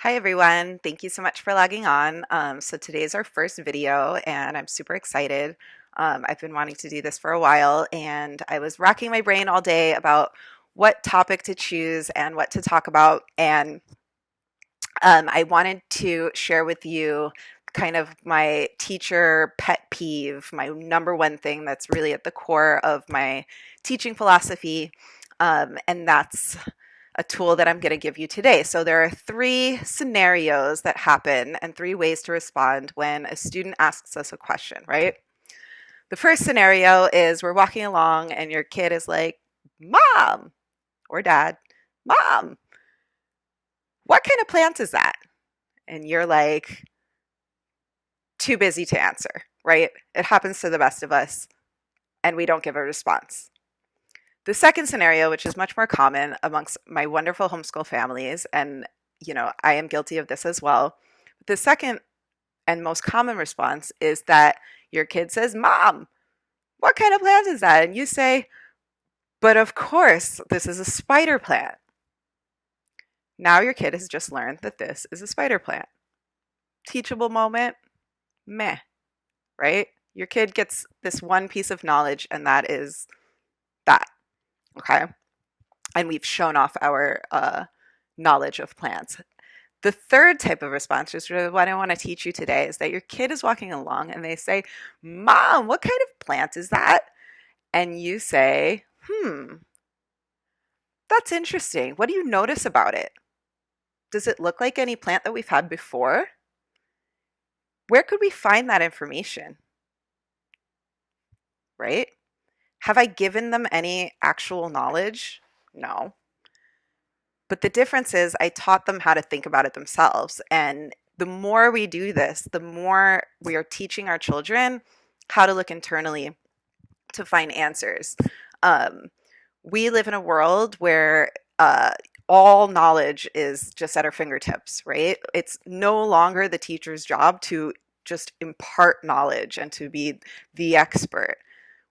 Hi everyone, thank you so much for logging on. So today is our first video and I'm super excited. I've been wanting to do this for a while and I was racking my brain all day about what topic to choose and what to talk about. And I wanted to share with you kind of my teacher pet peeve, my number one thing that's really at the core of my teaching philosophy. And that's a tool that I'm going to give you today. So there are three scenarios that happen and three ways to respond when a student asks us a question, right? The first scenario is we're walking along and your kid is like, Mom or Dad, Mom, what kind of plant is that? And you're like, too busy to answer, right? It happens to the best of us and we don't give a response. The second scenario, which is much more common amongst my wonderful homeschool families, and I am guilty of this as well. The second and most common response is that your kid says, Mom, what kind of plant is that? And you say, but of course, this is a spider plant. Now your kid has just learned that this is a spider plant. Teachable moment, meh, right? Your kid gets this one piece of knowledge, and that is that. Okay. And we've shown off our knowledge of plants. The third type of response, which is what I want to teach you today, is that your kid is walking along and they say, Mom, what kind of plant is that? And you say, that's interesting. What do you notice about it? Does it look like any plant that we've had before? Where could we find that information? Right? Have I given them any actual knowledge? No. But the difference is I taught them how to think about it themselves. And the more we do this, the more we are teaching our children how to look internally to find answers. We live in a world where all knowledge is just at our fingertips, right? It's no longer the teacher's job to just impart knowledge and to be the expert.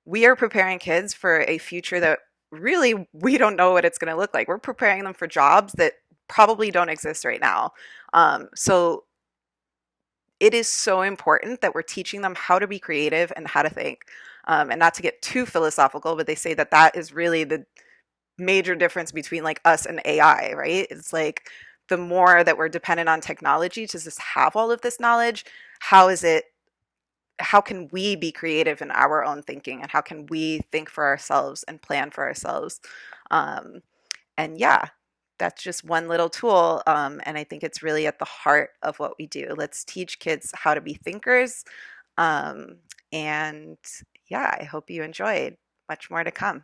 We are preparing kids for a future that really we don't know what it's going to look like. We're preparing them for jobs that probably don't exist right now. So it is so important that we're teaching them how to be creative and how to think. And not to get too philosophical, but they say that that is really the major difference between like us and AI, right? It's like the more that we're dependent on technology to just have all of this knowledge, how can we be creative in our own thinking, and how can we think for ourselves and plan for ourselves? And yeah, that's just one little tool. And I think it's really at the heart of what we do. Let's teach kids how to be thinkers. And yeah, I hope you enjoyed. Much more to come.